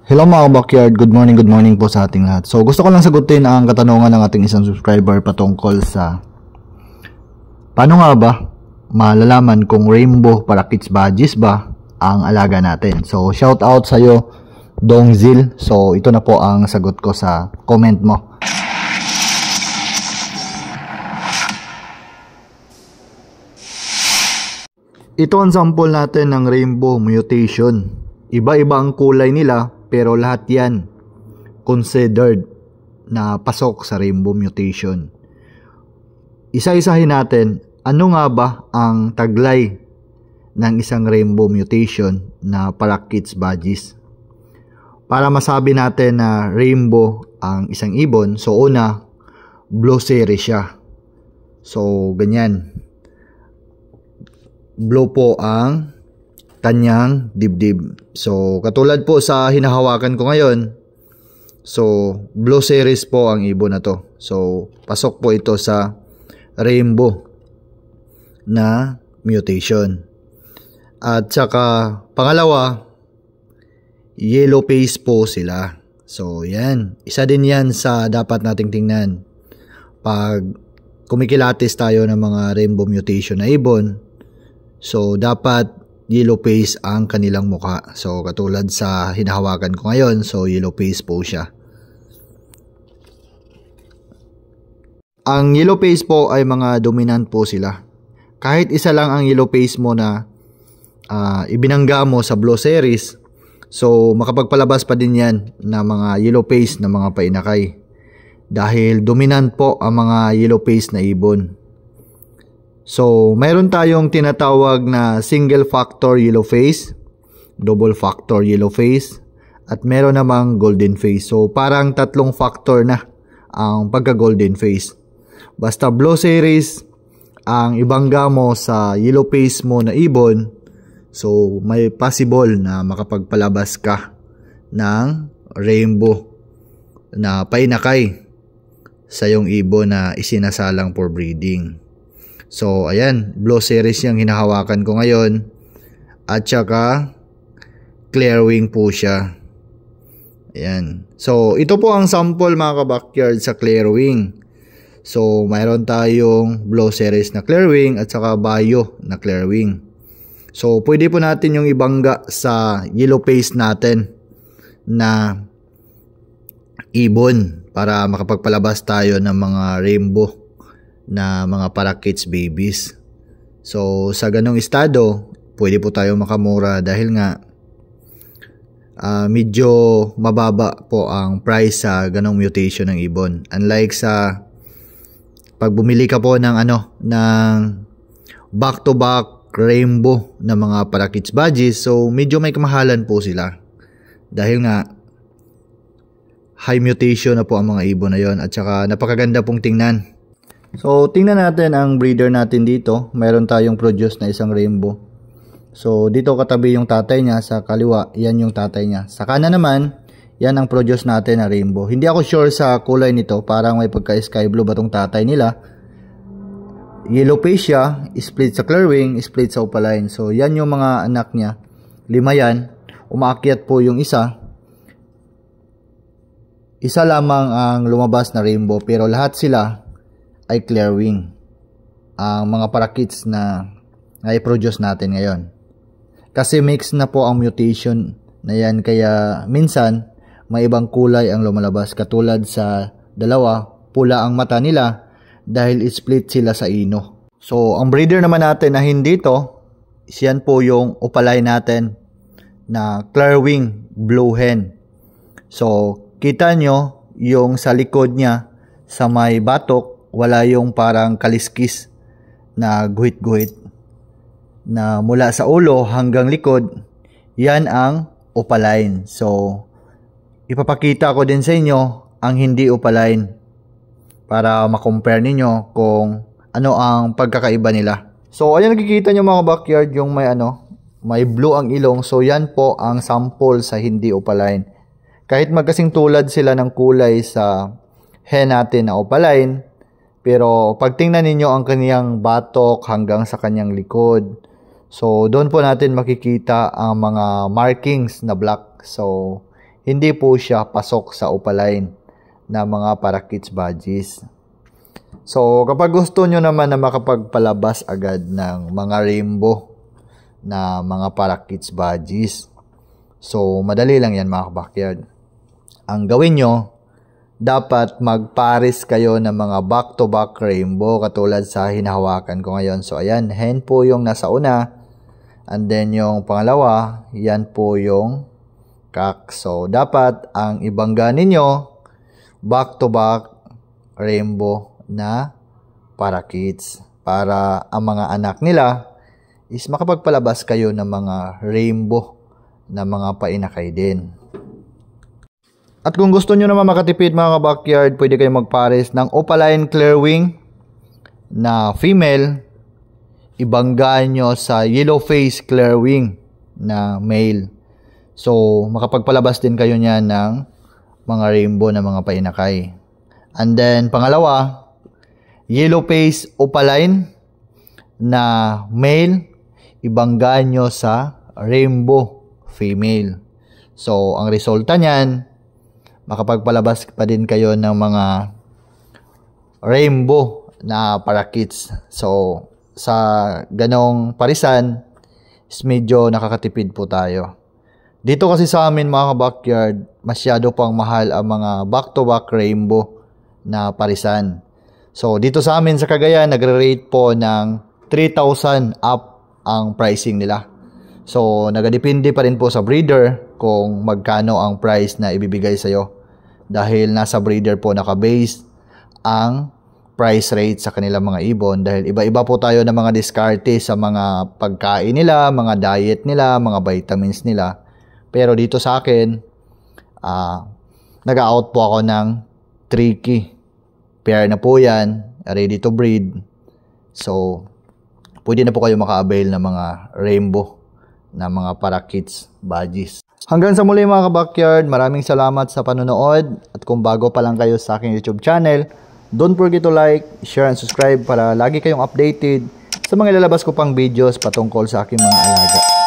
Hello mga backyard, good morning po sa ating lahat. So gusto ko lang sagutin ang katanungan ng ating isang subscriber patungkol sa paano nga ba malalaman kung rainbow para kids badges ba ang alaga natin. So shout out sa iyo Dongzil. So ito na po ang sagot ko sa comment mo. Ito ang sample natin ng rainbow mutation. Iba-iba ang kulay nila pero lahat yan considered na pasok sa rainbow mutation. Isa-isahin natin, ano nga ba ang taglay ng isang rainbow mutation na para kids badges? Para masabi natin na rainbow ang isang ibon, so una, blue series siya. So ganyan. Blue po ang kanyang dibdib. So, katulad po sa hinahawakan ko ngayon, so, blue series po ang ibon na to. So, pasok po ito sa rainbow na mutation. At saka, pangalawa, yellow face po sila. So, yan. Isa din yan sa dapat nating tingnan. Pag kumikilatis tayo ng mga rainbow mutation na ibon, so, dapat yellow face ang kanilang mukha. So, katulad sa hinahawakan ko ngayon, so yellow face po siya. Ang yellow face po ay mga dominant po sila. Kahit isa lang ang yellow face mo na ibinangga mo sa blue series, so makapagpalabas pa din yan na mga yellow face na mga painakay. Dahil dominant po ang mga yellow face na ibon. So, mayroon tayong tinatawag na single factor yellow face, double factor yellow face, at meron namang golden face. So, parang tatlong factor na ang pagka-golden face. Basta blue series ang ibangga mo sa yellow face mo na ibon, so may possible na makapagpalabas ka ng rainbow na painakay sa iyong ibon na isinasalang for breeding. So, ayan, blue series yung hinahawakan ko ngayon. At saka, clear wing po siya. Ayan. So, ito po ang sample mga ka-backyard sa clear wing. So, mayroon tayong blue series na clear wing at saka bio na clear wing. So, pwede po natin yung ibangga sa yellow face natin na ibon para makapagpalabas tayo ng mga rainbow na mga para kids babies. So, sa ganong estado, pwede po tayo makamura dahil nga medyo mababa po ang price sa ganong mutation ng ibon. Unlike sa pag bumili ka po ng ng back-to-back rainbow na mga para kids badges, so medyo may kamahalan po sila. Dahil nga high mutation na po ang mga ibon na yon at saka napakaganda pong tingnan. So, tingnan natin ang breeder natin dito. Meron tayong produce na isang rainbow. So, dito katabi yung tatay niya. Sa kaliwa, yan yung tatay niya. Sa kanan naman, yan ang produce natin na rainbow. Hindi ako sure sa kulay nito. Parang may pagka-sky blue ba tong tatay nila. Yellow face siya. Split sa clear wing, split sa opaline. So, yan yung mga anak niya. 5 yan. Umaakyat po yung isa. Isa lamang ang lumabas na rainbow. Pero lahat sila ay clear wing. Ang mga para kids na i-produce natin ngayon. Kasi mix na po ang mutation na yan. Kaya minsan, may ibang kulay ang lumalabas. Katulad sa dalawa, pula ang mata nila dahil split sila sa ino. So, ang breeder naman natin na hindi to, siyan po yung opaline natin na clear wing blue hen. So, kita nyo yung sa likod niya sa may batok, wala yung parang kaliskis na guhit-guhit na mula sa ulo hanggang likod. Yan ang opaline. So, ipapakita ko din sa inyo ang hindi opaline para makompare ninyo kung ano ang pagkakaiba nila. So, ayan nakikita nyo mga backyard yung may blue ang ilong. So, yan po ang sample sa hindi opaline. Kahit magkasing tulad sila ng kulay sa hen natin na opaline, pero pag tingnan ninyo ang kaniyang batok hanggang sa kanyang likod, so doon po natin makikita ang mga markings na black. So hindi po siya pasok sa opaline na mga Parakits Budgies. So, kapag gusto nyo naman na makapagpalabas agad ng mga rainbow na mga Parakits Budgies, so, madali lang yan mga backyard. Ang gawin nyo, dapat magpares kayo ng mga back-to-back rainbow katulad sa hinahawakan ko ngayon. So, ayan, hen po yung nasa una. And then, yung pangalawa, yan po yung cock. So, dapat ang ibangga ninyo, back-to-back rainbow na Parakits para ang mga anak nila is makapagpalabas kayo ng mga rainbow na mga painakay din. At kung gusto nyo naman makatipid mga ka-backyard, pwede kayo magpares ng opaline clearwing na female, ibangga nyo sa yellow face clearwing na male. So, makapagpalabas din kayo niyan ng mga rainbow na mga painakay. And then, pangalawa, yellow face opaline na male, ibangga nyo sa rainbow female. So, ang resulta niyan, makapagpalabas pa din kayo ng mga rainbow na Parakits. So, sa ganong parisan, is medyo nakakatipid po tayo. Dito kasi sa amin mga backyard, masyado pang mahal ang mga back-to-back rainbow na parisan. So, dito sa amin sa Cagayan, nagre-rate po ng 3,000 up ang pricing nila. So, nagadepende pa rin po sa breeder kung magkano ang price na ibibigay sa'yo. Dahil nasa breeder po naka-base ang price rate sa kanilang mga ibon. Dahil iba-iba po tayo ng mga diskarte sa mga pagkain nila, mga diet nila, mga vitamins nila. Pero dito sa akin, nag-out po ako ng tricky. Pair na po yan, ready to breed. So, pwede na po kayo maka-avail ng mga rainbow na mga Parakits Budgies. Hanggang sa muli mga ka-backyard, maraming salamat sa panonood. At kung bago pa lang kayo sa aking YouTube channel, don't forget to like, share, and subscribe para lagi kayong updated sa mga ilalabas ko pang videos patungkol sa aking mga alaga.